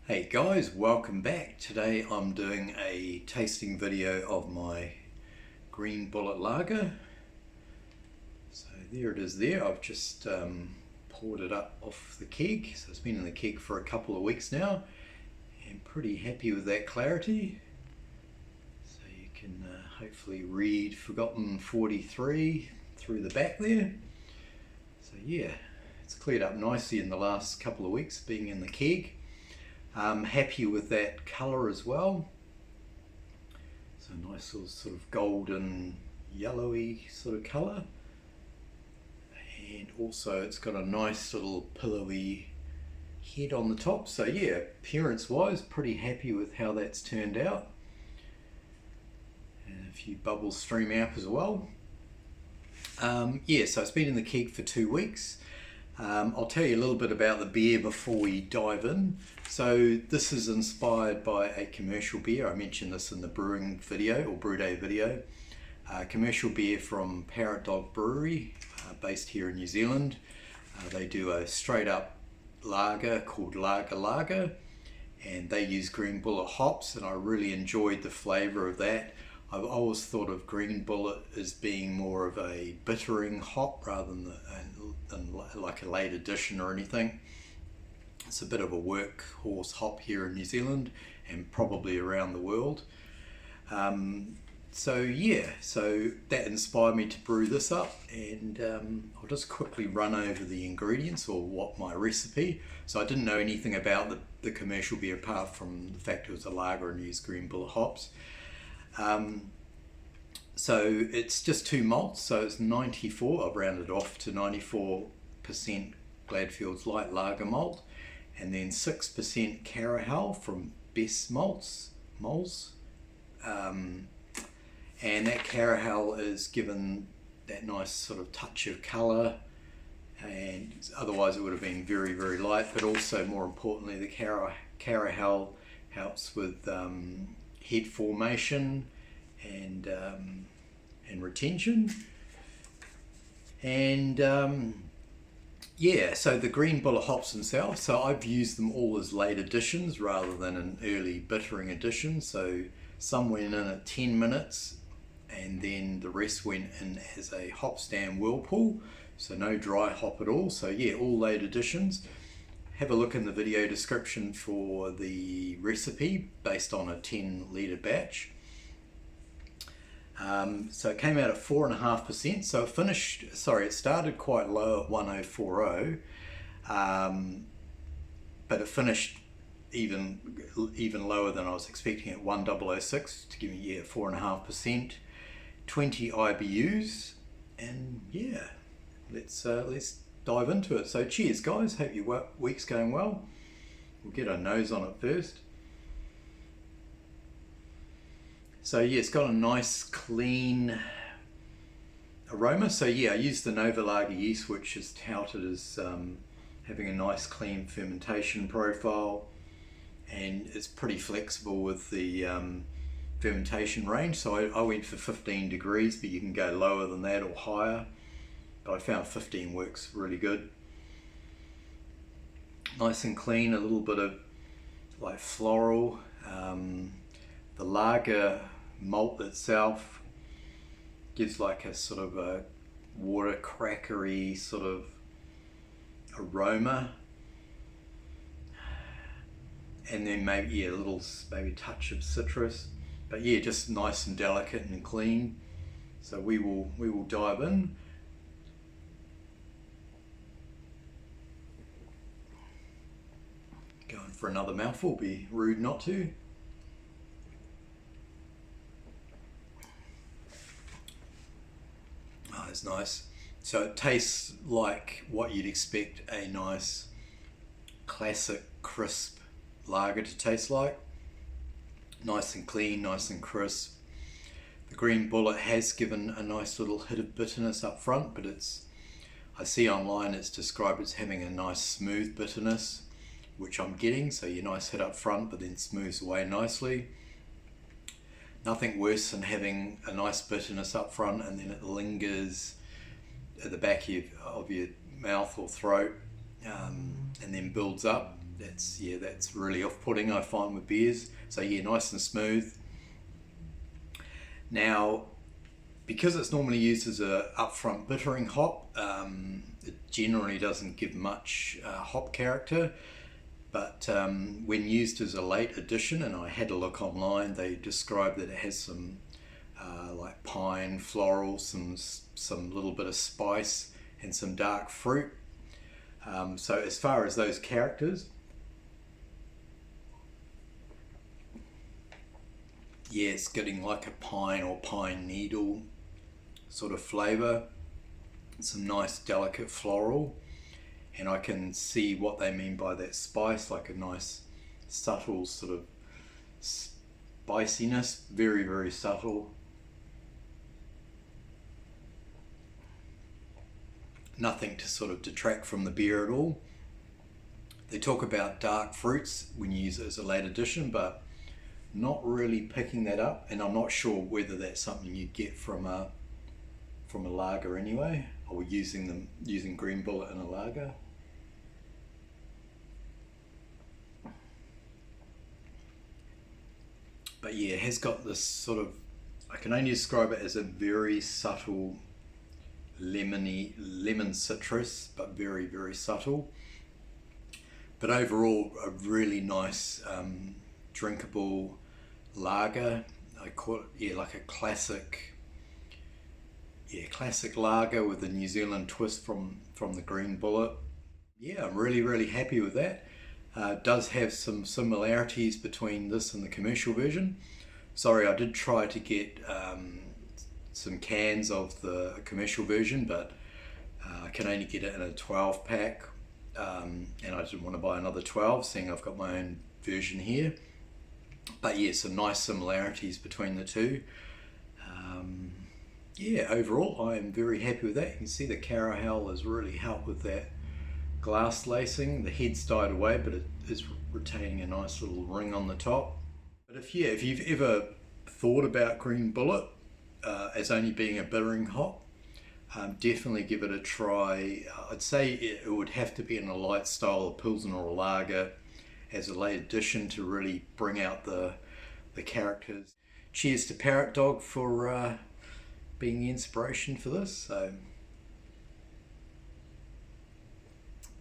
Hey guys, welcome back. Today I'm doing a tasting video of my Green Bullet Lager. So there it is there. I've just poured it up off the keg. So it's been in the keg for a couple of weeks now and pretty happy with that clarity. So you can hopefully read Forgotten 43 through the back there. So yeah, it's cleared up nicely in the last couple of weeks being in the keg. I'm happy with that colour as well. It's a nice sort of golden yellowy sort of colour, and also it's got a nice little pillowy head on the top. So yeah, appearance wise pretty happy with how that's turned out, and a few bubbles stream out as well. Yeah, so it's been in the keg for 2 weeks. I'll tell you a little bit about the beer before we dive in. So this is inspired by a commercial beer. I mentioned this in the brewing video or brew day video. Commercial beer from Parrot Dog Brewery, based here in New Zealand. They do a straight up lager called Lager, and they use Green Bullet hops, and I really enjoyed the flavour of that. I've always thought of Green Bullet as being more of a bittering hop rather than like a late addition or anything. It's a bit of a workhorse hop here in New Zealand and probably around the world. So yeah, so that inspired me to brew this up, and I'll just quickly run over the ingredients or what my recipe. So I didn't know anything about the commercial beer apart from the fact it was a lager and used Green Bullet hops. So it's just 2 malts, so it's 94, I've rounded off to 94% Gladfield's light lager malt, and then 6% Carahell from Bestmalz. And that Carahell is given that nice sort of touch of colour, and otherwise it would have been very, very light, but also more importantly the Carahell helps with head formation and retention. And yeah, so the Green Bullet hops themselves, so I've used them all as late additions rather than an early bittering addition. So some went in at 10 minutes and then the rest went in as a hop stand whirlpool, so no dry hop at all. So yeah, all late additions. Have a look in the video description for the recipe based on a 10 litre batch. So it came out at 4.5%. So it started quite low at 1040, but it finished even lower than I was expecting at 1006 to give me 4.5%, 20 IBUs, and yeah, let's dive into it. So cheers guys, hope your week's going well. We'll get our nose on it first. So yeah, it's got a nice clean aroma. So yeah, I used the Novalager yeast, which is touted as having a nice clean fermentation profile, and it's pretty flexible with the fermentation range. So I went for 15 degrees, but you can go lower than that or higher, but I found 15 works really good. Nice and clean, a little bit of like floral. The lager malt itself gives like a sort of a water crackery sort of aroma, and then maybe a little touch of citrus, but yeah, just nice and delicate and clean. So we will dive in. Going for another mouthful, be rude not to. Oh, it's nice. So it tastes like what you'd expect a nice classic crisp lager to taste like. Nice and clean, nice and crisp. The Green Bullet has given a nice little hit of bitterness up front, but I see online it's described as having a nice smooth bitterness, which I'm getting. So your nice hit up front, but then smooths away nicely. Nothing worse than having a nice bitterness up front and then it lingers at the back of your mouth or throat, and then builds up. that's really off-putting, I find, with beers. So yeah, nice and smooth. Now, because it's normally used as a upfront bittering hop, it generally doesn't give much hop character. But when used as a late addition, and I had a look online, they describe that it has some like pine, floral, some little bit of spice, and some dark fruit. So as far as those characters, yeah, it's getting like a pine or pine needle sort of flavour, some nice delicate floral. And I can see what they mean by that spice, like a nice subtle sort of spiciness, very, very subtle. Nothing to sort of detract from the beer at all. They talk about dark fruits when you use it as a late addition, but not really picking that up, and I'm not sure whether that's something you get from a lager anyway, or using Green Bullet in a lager. But yeah, it has got this sort of, I can only describe it as a very subtle lemon citrus, but very, very subtle. But overall, a really nice drinkable lager. I call it, yeah, like a classic lager with a New Zealand twist from the Green Bullet. Yeah, I'm really, really happy with that. Does have some similarities between this and the commercial version. Sorry, I did try to get some cans of the commercial version, but I can only get it in a 12 pack, and I didn't want to buy another 12, seeing I've got my own version here. But yeah, some nice similarities between the two. Yeah, overall I am very happy with that. You can see the Carahell has really helped with that glass lacing. The head's died away, but it is retaining a nice little ring on the top. But if you've ever thought about Green Bullet as only being a bittering hop, definitely give it a try. I'd say it would have to be in a light style of Pilsner or lager as a late addition to really bring out the characters. Cheers to Parrot Dog for being the inspiration for this. So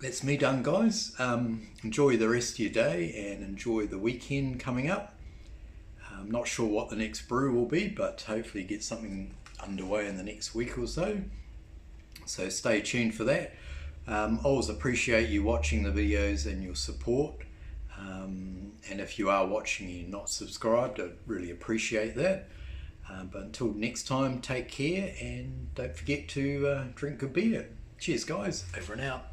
that's me done, guys. Enjoy the rest of your day and enjoy the weekend coming up. I'm not sure what the next brew will be, but hopefully get something underway in the next week or so. So stay tuned for that. Always appreciate you watching the videos and your support. And if you are watching and you're not subscribed, I'd really appreciate that. But until next time, take care and don't forget to drink good beer. Cheers, guys. Over and out.